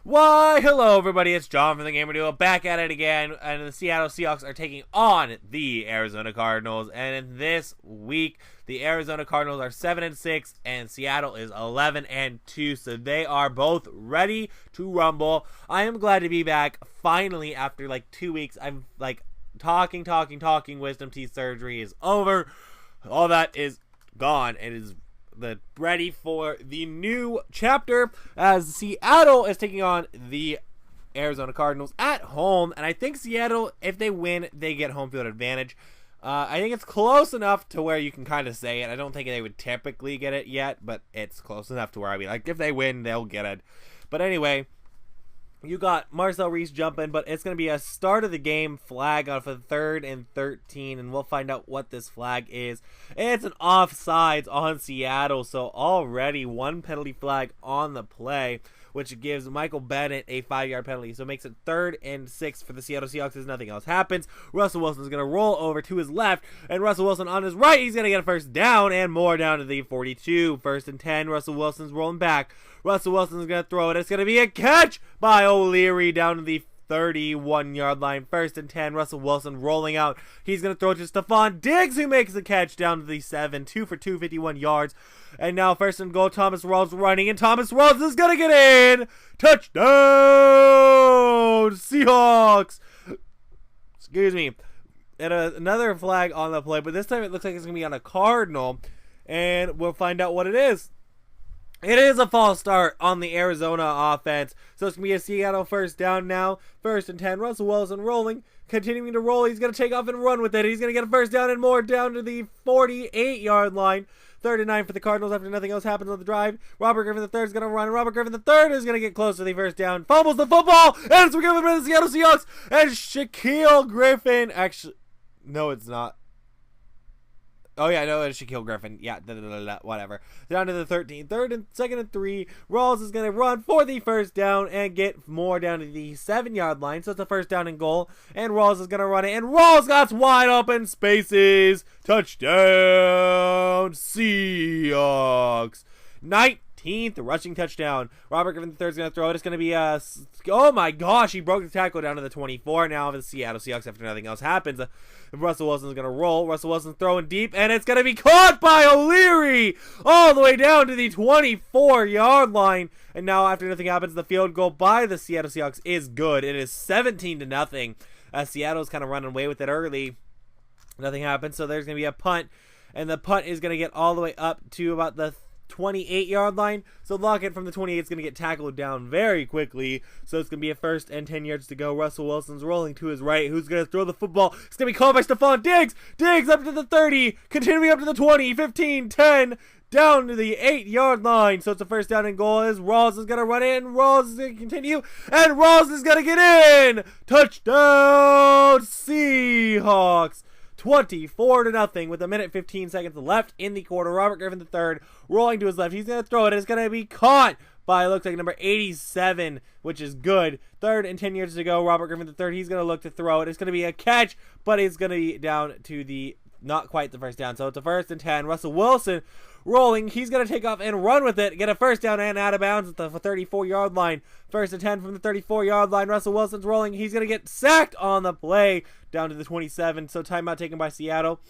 Why, hello everybody, it's John from the GamerDuo, back at it again, and the Seattle Seahawks are taking on the Arizona Cardinals, and in this week, the Arizona Cardinals are 7-6, and Seattle is 11-2, so they are both ready to rumble. I am glad to be back, finally, after like 2 weeks. I'm like, talking, wisdom teeth surgery is over, all that is gone, it is ready for the new chapter as Seattle is taking on the Arizona Cardinals at home, and I think Seattle, if they win, they get home field advantage. I think it's close enough to where you can kind of say it. I don't think they would typically get it yet, but it's close enough to where I'd be like, if they win, they'll get it. But anyway, you got Marcel Reese jumping, but it's going to be a start of the game flag on for 3rd and 13, and we'll find out what this flag is. It's an offsides on Seattle, so already one penalty flag on the play, which gives Michael Bennett a 5-yard penalty. So it makes it 3rd and 6 for the Seattle Seahawks as nothing else happens. Russell Wilson's going to roll over to his left, and Russell Wilson on his right, he's going to get a first down and more down to the 42. 1st and 10, Russell Wilson's rolling back. Russell Wilson's going to throw it. It's going to be a catch by O'Leary down to the 31-yard line. 1st and 10, Russell Wilson rolling out. He's going to throw it to Stephon Diggs, who makes the catch down to the 7. 2 for 2, 51 yards. And now 1st and goal, Thomas Rawls running, and Thomas Rawls is going to get in. Touchdown, Seahawks. Excuse me. And another flag on the play, but this time it looks like it's going to be on a Cardinal, and we'll find out what it is. It is a false start on the Arizona offense, so it's going to be a Seattle first down now. 1st and 10, Russell Wilson rolling, continuing to roll. He's going to take off and run with it. He's going to get a first down and more down to the 48-yard line. 3rd and 9 for the Cardinals after nothing else happens on the drive. Robert Griffin III is going to run. Robert Griffin III is going to get close to the first down. Fumbles the football, and it's given by the Seattle Seahawks. And Shaquille Griffin, actually, no, it's not. Oh, yeah, no, it's Shaquille Griffin. Yeah, whatever. Down to the 13. 2nd and 3. Rawls is going to run for the first down and get more down to the 7-yard line. So it's a first down and goal. And Rawls is going to run it. And Rawls got wide open spaces. Touchdown, Seahawks. 19th rushing touchdown. Robert Griffin III is going to throw it. It's going to be oh my gosh, he broke the tackle down to the 24 now of the Seattle Seahawks after nothing else happens. Russell Wilson is going to roll. Russell Wilson's throwing deep, and it's going to be caught by O'Leary all the way down to the 24-yard line. And now after nothing happens, the field goal by the Seattle Seahawks is good. It is 17-0. Seattle's kind of running away with it early. Nothing happens, so there's going to be a punt, and the punt is going to get all the way up to about the 28-yard line. So Lockett from the 28 is going to get tackled down very quickly. So it's going to be a 1st and 10 yards to go. Russell Wilson's rolling to his right. Who's going to throw the football? It's going to be called by Stephon Diggs. Diggs up to the 30, continuing up to the 20, 15, 10, down to the 8-yard line. So it's a first down and goal as Rawls is going to run in. Rawls is going to continue, and Rawls is going to get in. Touchdown, Seahawks. 24-0 with 1:15 left in the quarter. Robert Griffin III rolling to his left. He's going to throw it. It's going to be caught by, looks like, number 87, which is good. 3rd and 10 yards to go. Robert Griffin III, he's going to look to throw it. It's going to be a catch, but it's going to be down to the, not quite the first down. So it's a 1st and 10. Russell Wilson rolling. He's going to take off and run with it. Get a first down and out of bounds at the 34-yard line. 1st and 10 from the 34-yard line. Russell Wilson's rolling. He's going to get sacked on the play down to the 27. So timeout taken by Seattle.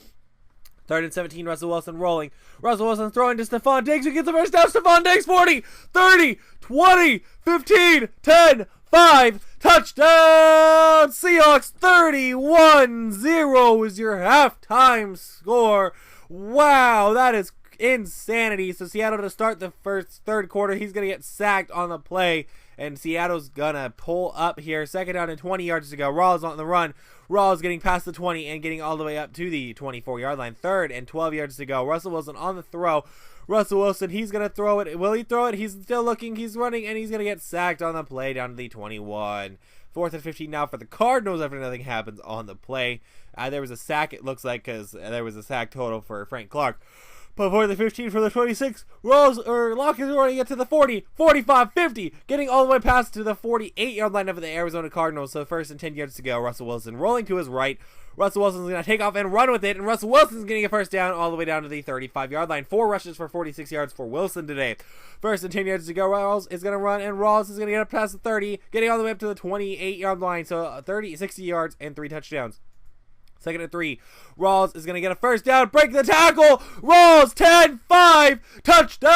3rd and 17, Russell Wilson rolling. Russell Wilson throwing to Stephon Diggs, who gets the first down. Stephon Diggs, 40, 30, 20, 15, 10, 5. Touchdown, Seahawks. 31-0 is your halftime score. Wow, that is insanity. So Seattle to start the third quarter, he's going to get sacked on the play, and Seattle's going to pull up here. 2nd down and 20 yards to go. Rawls on the run. Rawls getting past the 20 and getting all the way up to the 24-yard line. 3rd and 12 yards to go. Russell Wilson on the throw. Russell Wilson, he's going to throw it. Will he throw it? He's still looking. He's running, and he's going to get sacked on the play down to the 21. 4th and 15 now for the Cardinals after nothing happens on the play. There was a sack, it looks like, because there was a sack total for Frank Clark. Before the 15 for the 26, Locke is running it to the 40, 45, 50, getting all the way past to the 48-yard line of the Arizona Cardinals. So first and 10 yards to go. Russell Wilson rolling to his right. Russell Wilson's going to take off and run with it, and Russell Wilson's getting a first down all the way down to the 35-yard line. 4 rushes for 46 yards for Wilson today. First and 10 yards to go. Rawls is going to run, and Rawls is going to get up past the 30, getting all the way up to the 28-yard line. So 60 yards and 3 touchdowns. Second and 3. Rawls is going to get a first down. Break the tackle. Rawls 10-5. Touchdown.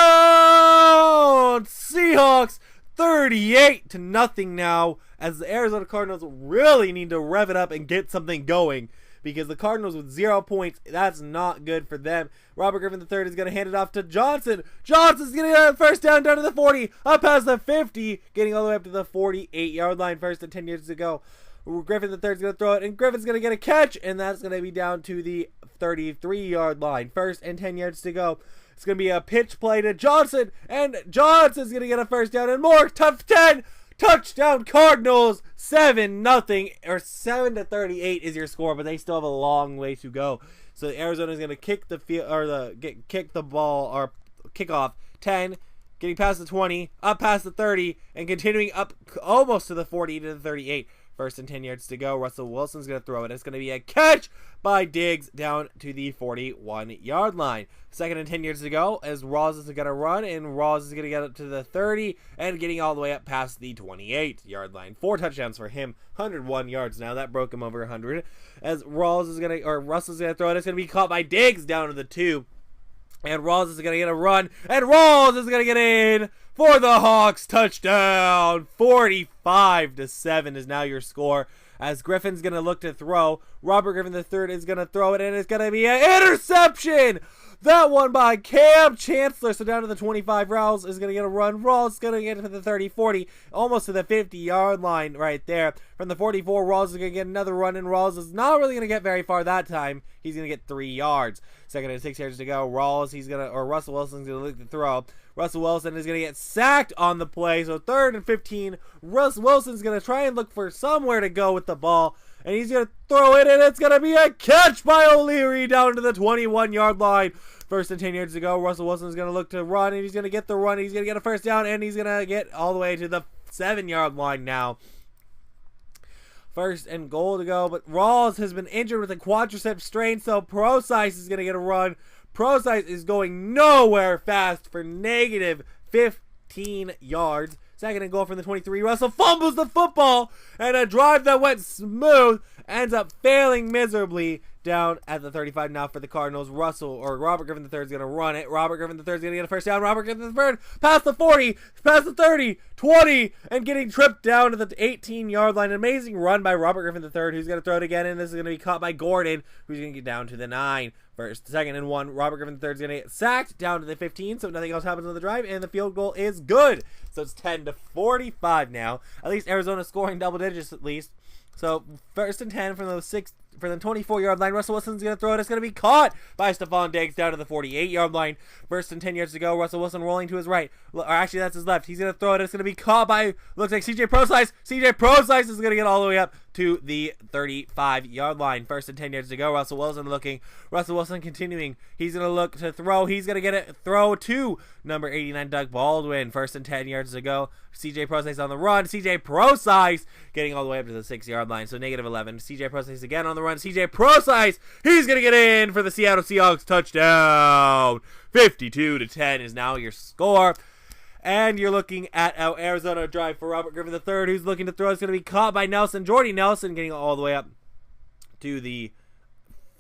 Seahawks 38-0 now, as the Arizona Cardinals really need to rev it up and get something going, because the Cardinals with 0 points, that's not good for them. Robert Griffin III is going to hand it off to Johnson. Johnson's going to get a first down to the 40, up past the 50, getting all the way up to the 48-yard line. First and 10 yards to go. Griffin III is going to throw it, and Griffin's going to get a catch, and that's going to be down to the 33-yard line. First and 10 yards to go. It's going to be a pitch play to Johnson, and Johnson's going to get a first down and more. Tough 10. Touchdown Cardinals. 7-0, or 7-38 is your score, but they still have a long way to go. So Arizona's going to kick the field, or kick the ball, or kickoff 10, getting past the 20, up past the 30, and continuing up almost to the 40 to the 38. First and 10 yards to go. Russell Wilson's going to throw it. It's going to be a catch by Diggs down to the 41-yard line. Second and 10 yards to go, as Rawls is going to run, and Rawls is going to get up to the 30 and getting all the way up past the 28-yard line. 4 touchdowns for him, 101 yards now. That broke him over 100. As Russell's going to throw it. It's going to be caught by Diggs down to the 2. And Rawls is going to get a run, and Rawls is going to get in for the Hawks. Touchdown. 45-7 is now your score, as Griffin's going to look to throw. Robert Griffin III is going to throw it, and it's going to be an interception. That one by Cam Chancellor. So down to the 25. Rawls is going to get a run. Rawls is going to get to the 30, 40, almost to the 50-yard line right there. From the 44, Rawls is going to get another run, and Rawls is not really going to get very far that time. He's going to get 3 yards. Second and 6 yards to go. Russell Wilson's going to look to throw. Russell Wilson is going to get sacked on the play. So third and 15. Russell Wilson's going to try and look for somewhere to go with the ball, and he's going to throw it, and it's going to be a catch by O'Leary down to the 21-yard line. First and 10 yards to go. Russell Wilson is going to look to run, and he's going to get the run. He's going to get a first down, and he's going to get all the way to the 7-yard line now. First and goal to go, but Rawls has been injured with a quadricep strain, so Procise is going to get a run. Procise is going nowhere fast for negative 15 yards. Second and goal from the 23. Russell fumbles the football, and a drive that went smooth ends up failing miserably down at the 35 now for the Cardinals. Robert Griffin III is going to run it. Robert Griffin III is going to get a first down. Robert Griffin III past the 40, past the 30, 20, and getting tripped down to the 18-yard line. An amazing run by Robert Griffin III, who's going to throw it again, and this is going to be caught by Gordon, who's going to get down to the 9. Second and 1. Robert Griffin III is going to get sacked down to the 15, so nothing else happens on the drive, and the field goal is good. So it's 10-45 now. At least Arizona scoring double digits at least. So first and 10 from the 24-yard line. Russell Wilson's going to throw it. It's going to be caught by Stephon Diggs down to the 48-yard line. First and 10 yards to go. Russell Wilson rolling to his right. Or actually, that's his left. He's going to throw it. It's going to be caught by, looks like CJ Procise. CJ Procise is going to get all the way up to the 35-yard line. First and 10 yards to go. Russell Wilson looking. Russell Wilson continuing. He's going to look to throw. He's going to get it. Throw to number 89, Doug Baldwin. First and 10 yards to go. CJ Procise on the run. CJ Procise getting all the way up to the 6-yard line. So negative 11. CJ Procise again on the run. CJ Procise. He's going to get in for the Seattle Seahawks touchdown. 52-10 is now your score. And you're looking at our Arizona drive for Robert Griffin III, who's looking to throw. It's going to be caught by Nelson. Jordy Nelson getting all the way up to the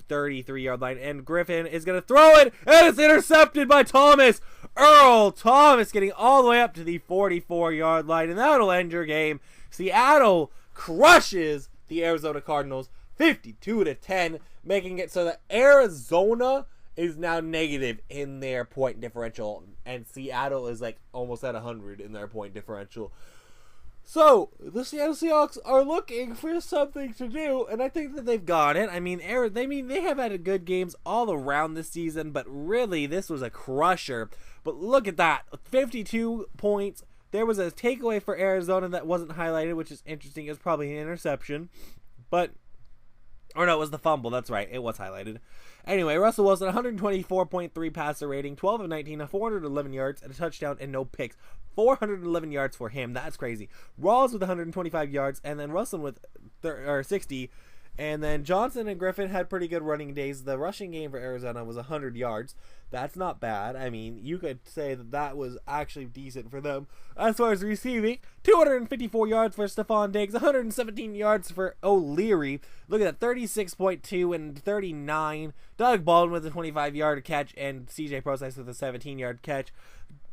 33-yard line. And Griffin is going to throw it, and it's intercepted by Thomas. Earl Thomas getting all the way up to the 44-yard line, and that'll end your game. Seattle crushes the Arizona Cardinals 52-10, making it so that Arizona is now negative in their point differential, and Seattle is like almost at 100 in their point differential. So the Seattle Seahawks are looking for something to do, and I think that they've got it. I mean, they have had good games all around this season, but really this was a crusher. But look at that, 52 points. There was a takeaway for Arizona that wasn't highlighted, which is interesting. It was probably an interception, but. Or no, it was the fumble. That's right. It was highlighted. Anyway, Russell Wilson, 124.3 passer rating, 12 of 19, 411 yards, and a touchdown and no picks. 411 yards for him. That's crazy. Rawls with 125 yards, and then Russell with 60. And then Johnson and Griffin had pretty good running days. The rushing game for Arizona was 100 yards. That's not bad. I mean, you could say that was actually decent for them. As far as receiving, 254 yards for Stephon Diggs, 117 yards for O'Leary. Look at that, 36.2 and 39. Doug Baldwin with a 25-yard catch, and CJ Prosise with a 17-yard catch.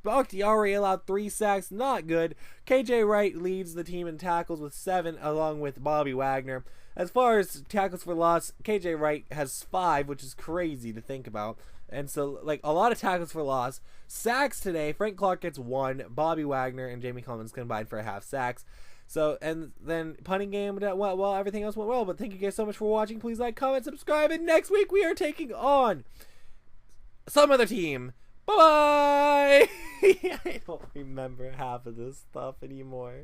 Bakhtiari allowed 3 sacks, not good. KJ Wright leads the team in tackles with 7, along with Bobby Wagner. As far as tackles for loss, KJ Wright has 5, which is crazy to think about. And so, like, a lot of tackles for loss. Sacks today, Frank Clark gets 1, Bobby Wagner and Jamie Clemens combined for a half sacks. So, and then punting game went well, everything else went well. But thank you guys so much for watching. Please like, comment, subscribe, and next week we are taking on some other team. Bye-bye! I don't remember half of this stuff anymore.